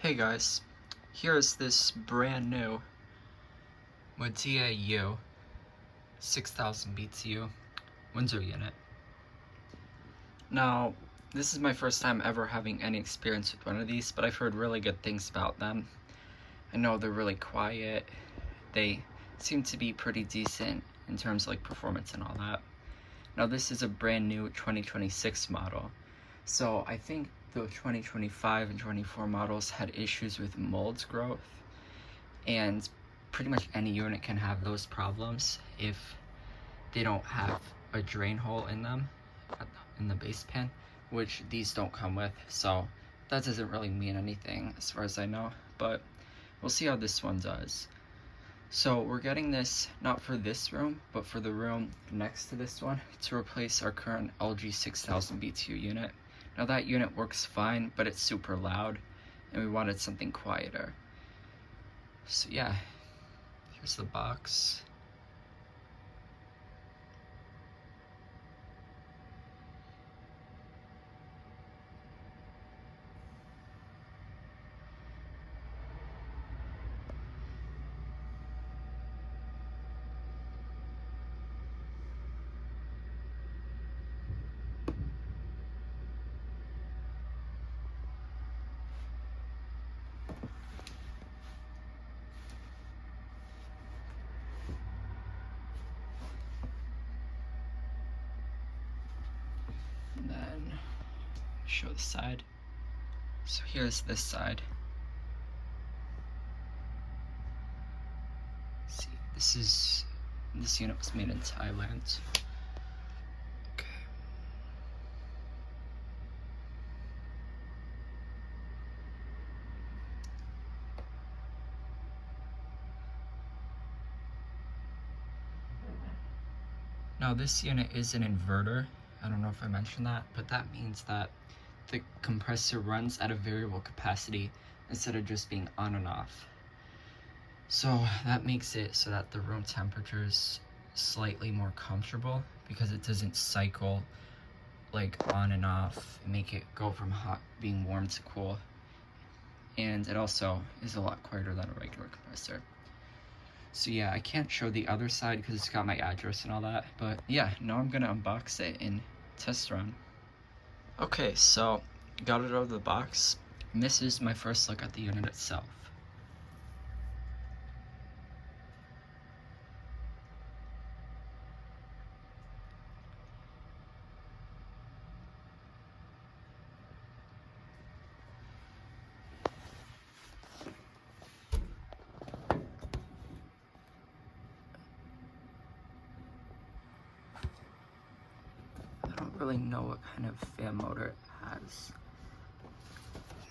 Hey guys, here's this brand new Midea U 6000 BTU window unit. Now, this is my first time ever having any experience with one of these, but I've heard really good things about them. I know they're really quiet, they seem to be pretty decent in terms of like performance and all that. Now this is a brand new 2026 model, so I think the 2025 and 24 models had issues with mold growth, and pretty much any unit can have those problems if they don't have a drain hole in them in the base pan, which these don't come with, so that doesn't really mean anything as far as I know, but we'll see how this one does. So we're getting this not for this room, but for the room next to this one to replace our current LG 6000 BTU unit. Now that unit works fine, but it's super loud, and we wanted something quieter. So yeah, here's the box. And then show the side. So here's this side. See, this unit was made in Thailand. Okay. Now this unit is an inverter. I don't know if I mentioned that, but that means that the compressor runs at a variable capacity instead of just being on and off. So that makes it so that the room temperature is slightly more comfortable because it doesn't cycle like on and off, make it go from hot being warm to cool. And it also is a lot quieter than a regular compressor. So yeah, I can't show the other side because it's got my address and all that, but yeah, now I'm gonna unbox it and test run. Okay, so got it out of the box, and this is my first look at the unit itself. I don't really know what kind of fan motor it has.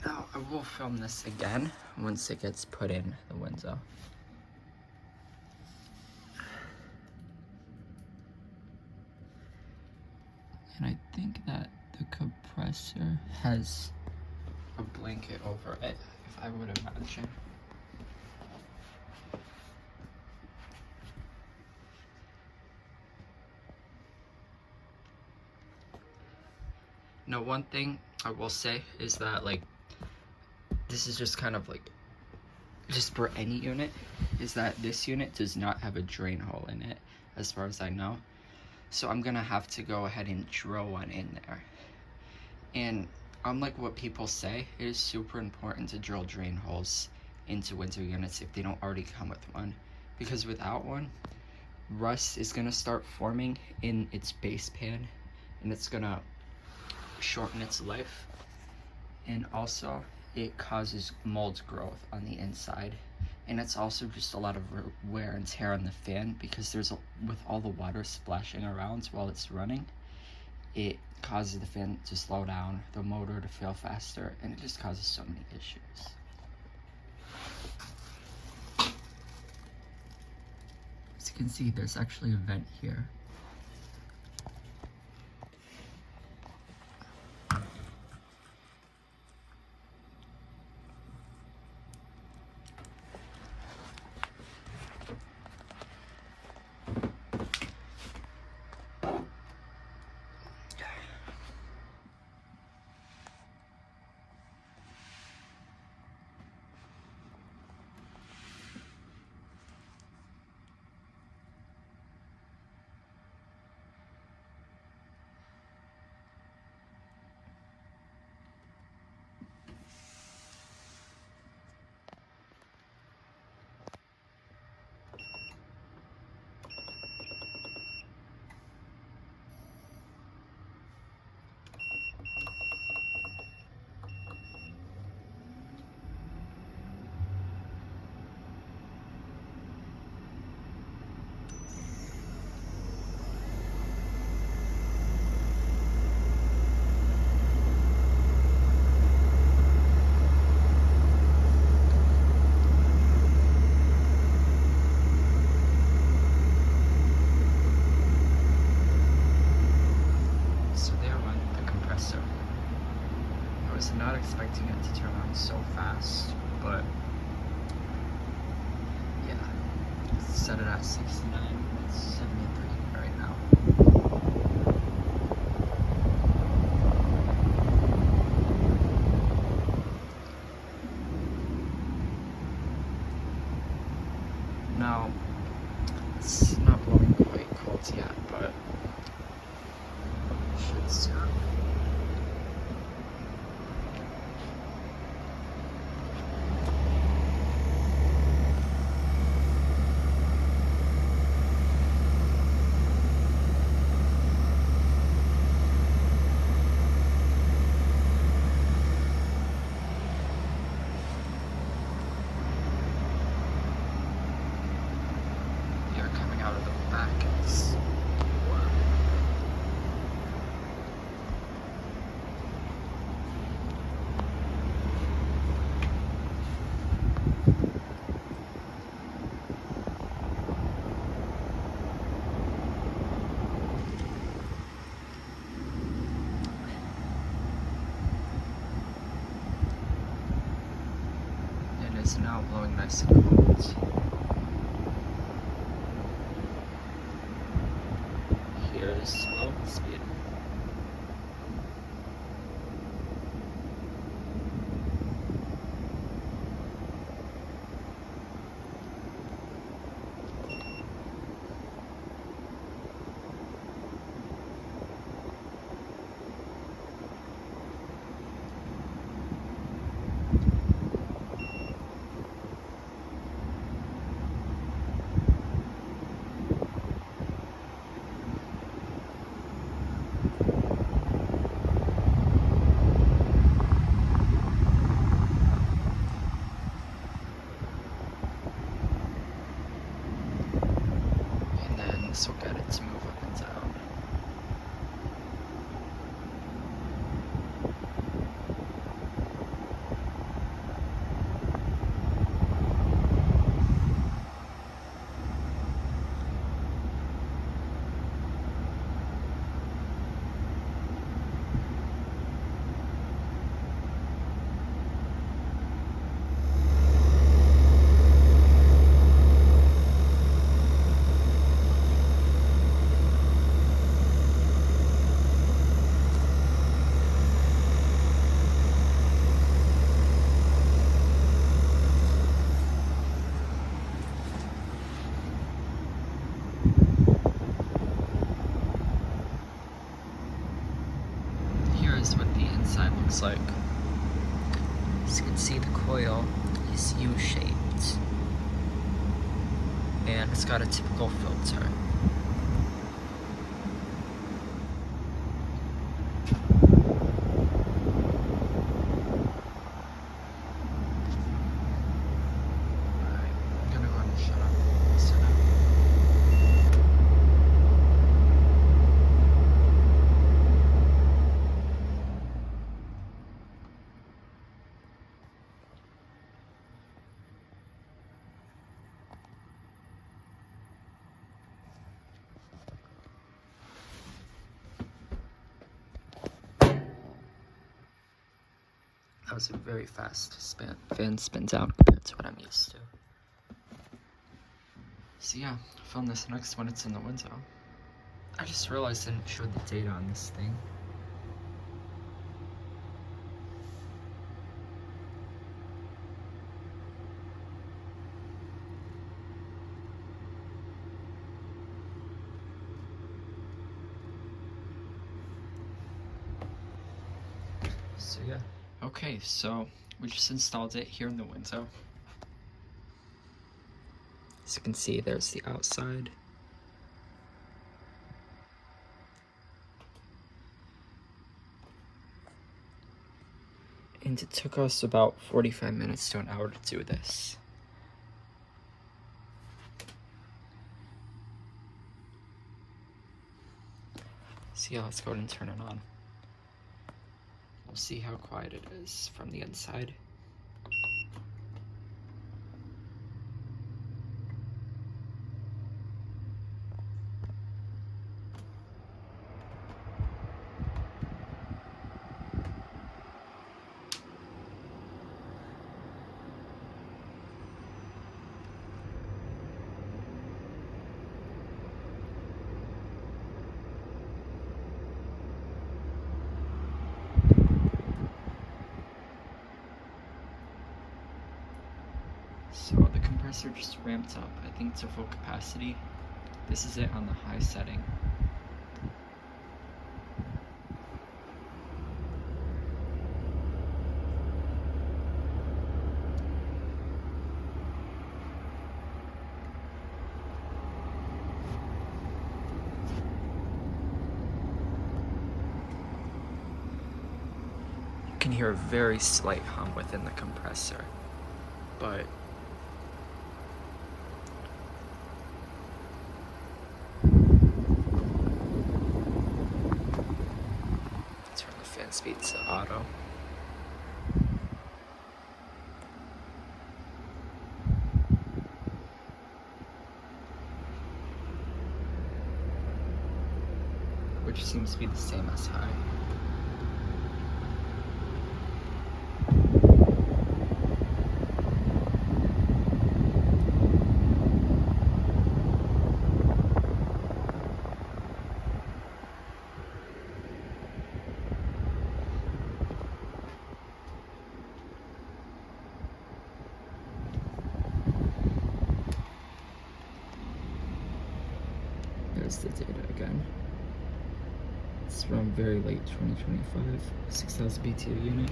Now, I will film this again once it gets put in the window. And I think that the compressor has a blanket over it, if I would imagine. Now, one thing I will say is that, like, this is just kind of like, just for any unit, is that this unit does not have a drain hole in it, as far as I know. So I'm gonna have to go ahead and drill one in there. And unlike what people say, it is super important to drill drain holes into window units if they don't already come with one. Because without one, rust is gonna start forming in its base pan, and it's gonna shorten its life, and also it causes mold growth on the inside, and it's also just a lot of wear and tear on the fan because with all the water splashing around while it's running, it causes the fan to slow down, the motor to fail faster, and it just causes so many issues. As you can see, there's actually a vent here. set it at 69. It's 73 right now. Now, it's not blowing quite cold yet, but it should soon. Out of the back, it's warm. It is now blowing nice and cold. Here's low speed. This will get it to move up and down. Here's what the inside looks like. As you can see, the coil is U-shaped, and it's got a typical filter. That was a very fast fan spin down compared to what I'm used to. So yeah, I found this next one, it's in the window. I just realized I didn't show the data on this thing. So yeah. Okay, so we just installed it here in the window. As you can see, there's the outside. And it took us about 45 minutes to an hour to do this. So yeah, let's go ahead and turn it on. We'll see how quiet it is from the inside. So the compressor just ramped up, I think, to full capacity. This is it on the high setting. You can hear a very slight hum within the compressor, but turn the fan speed to auto. Which seems to be the same as high. There's the data again. It's from very late 2025, 6,000 BTU unit.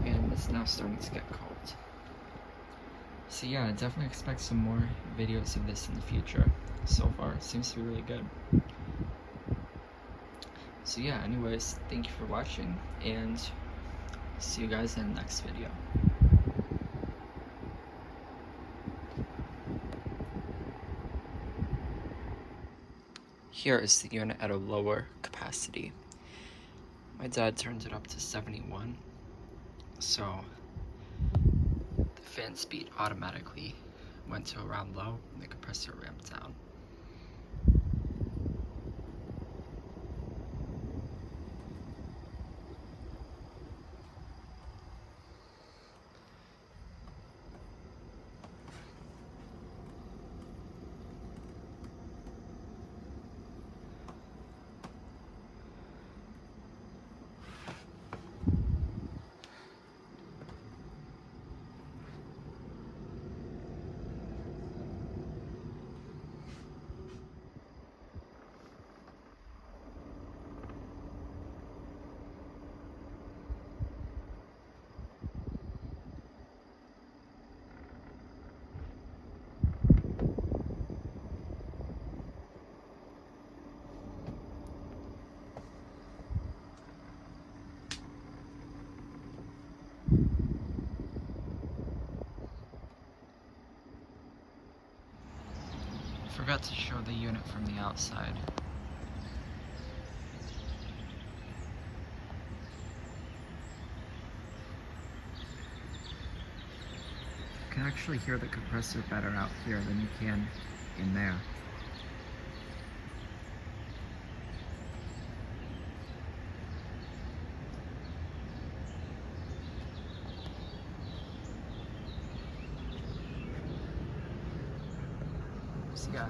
And it's now starting to get cold. So yeah, I definitely expect some more videos of this in the future. So far, it seems to be really good. So yeah, anyways, thank you for watching, and see you guys in the next video. Here is the unit at a lower capacity. My dad turned it up to 71, so the fan speed automatically went to around low and the compressor ramped down. Forgot to show the unit from the outside. You can actually hear the compressor better out here than you can in there. So yeah.